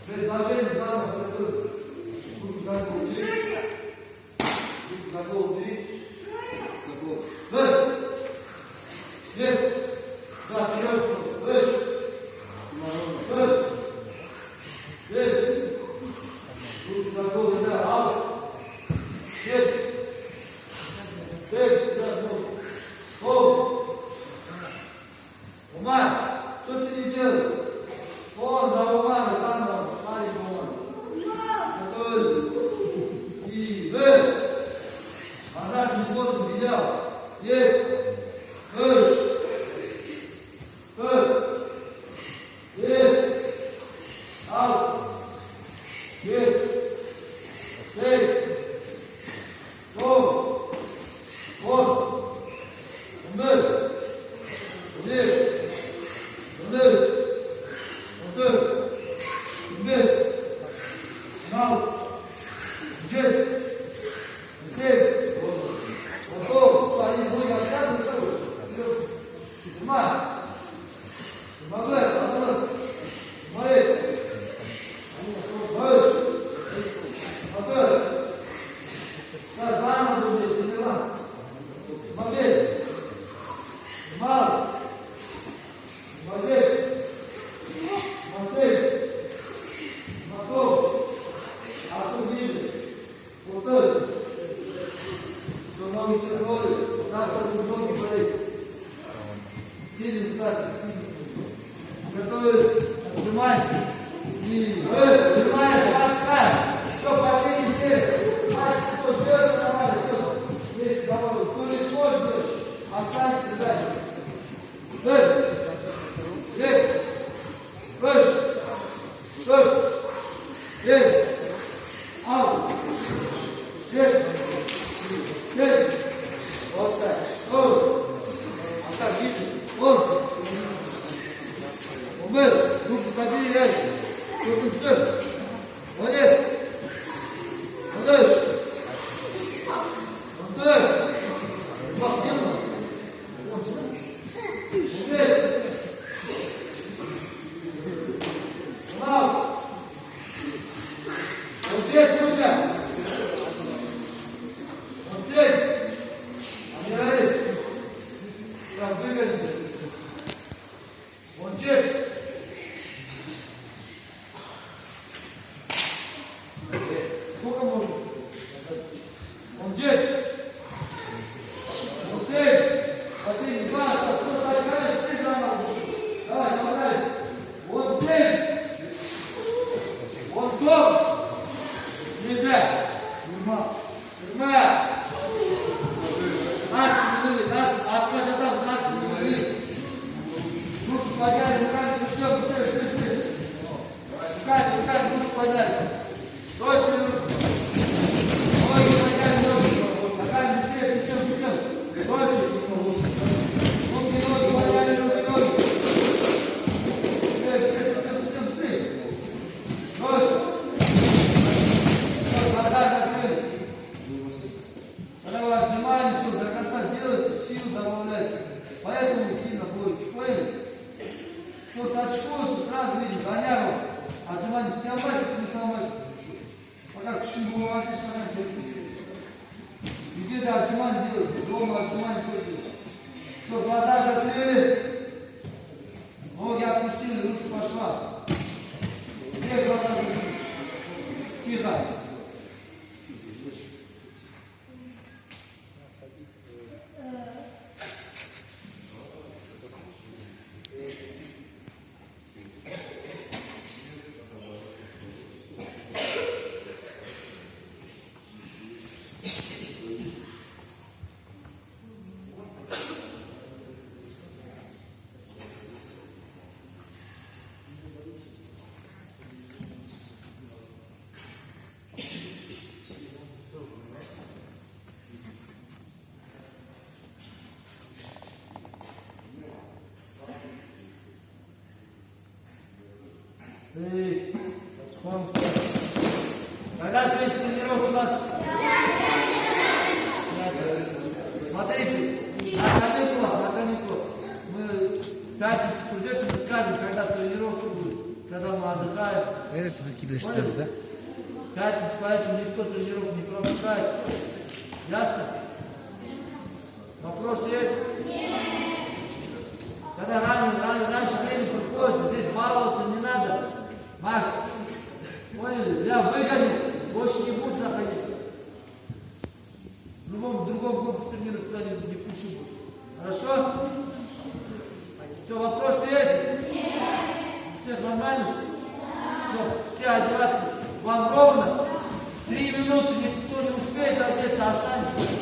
Предложение заново готовить. Руки за голову бери. Руки за голову бери. За голову. Вверх. Да, вперед. Выше. Выше. Вверх. Руки за голову, да. Ал. Вверх. Вверх. Да, снова. Голову. Умар, что ты не делаешь? Вон, за Умара, заново. Маленький Умар. Готовились. И вверх. Назад не смотрим, видел. Вверх. Выше. Выше. Вверх. Ал. Вверх. Вверх. Голову. Вот. Вверх. Вверх. Вниз. Вверх. Вниз. Нал. Вверх. Здесь. Готов. Стоит. Ноги отвязывай. Снимай. Снимай. Пожалуйста. Смотри. Выше. Вверх. Да, заново друзья. Снимай. Смотри. Снимай. Смотри. Смотри. Готов. А тут ниже. Вот это. Что ноги стрелой. Так, чтобы ноги болеть. Сильно ставьте, сильно. Готовились. Отжимай. И отжимаешь, отставь. Все, последний серия. Мальчик, что сделать нормально. Все. Есть, давай. Кто не сможет, останется сзади. Есть. Выше. Выше. Есть. Ал. Есть. Есть. Вот так. Вот так, видишь? Вот. Умер. Руку стабильно реально. Руку все. Молодец. Молодец. Молодец. Вот, не было. Вот сюда. Здесь. Мал. Вот здесь, Муся. Вот здесь. А не ради. Там выгоните. Вот здесь. Сколько можно? Вот здесь. Вот здесь. Последний глаз. Просто решает. Здесь заново. Давай, собрались. Вот здесь. Вот тут. Снижай. Нажимай. Нас минули. Нас отмотал. Нас минули. Руки подняли. Руками. Все, быстрее. Руками. Руки подняли. Точно руки. Ноги подняли. Ногами быстрее. Все. Точно. Руки, ноги подняли. Ноги. Быстрее. Точно. Когда вы отжимаете, до конца делаете, силу добавляете. Поэтому сильно будет. Поняли? Кто сачкует, сразу видит, гоняру. Отжимание с тем масик, не сломайся. Пока кушин бумагу сказать, без писать. Где ты отжимание делаешь? Дома отжимание тоже делаешь. Все, глаза закрыли. Ноги опустили, руки пошла. Все глаза закрыли. Тихо. Когда следующая тренировка у нас? Смотрите, на каникулах. Мы в пятницу придете, мы скажем, когда тренировка будет. когда мы отдыхаем. Это какие-то сейчас, да? Пятницу, поэтому никто тренировку не пропускает. Ясно? Вопрос есть? Нет. Когда раньше время приходит, здесь баловаться не надо. Макс, поняли? Я выгоню, больше не буду заходить. В другом группе тренировать с вами не пущу. Хорошо? Все, вопросы есть? Нет. Все нормально? Все, все одеваться. Вам ровно 3 минуты, никто не успеет одеться, останется.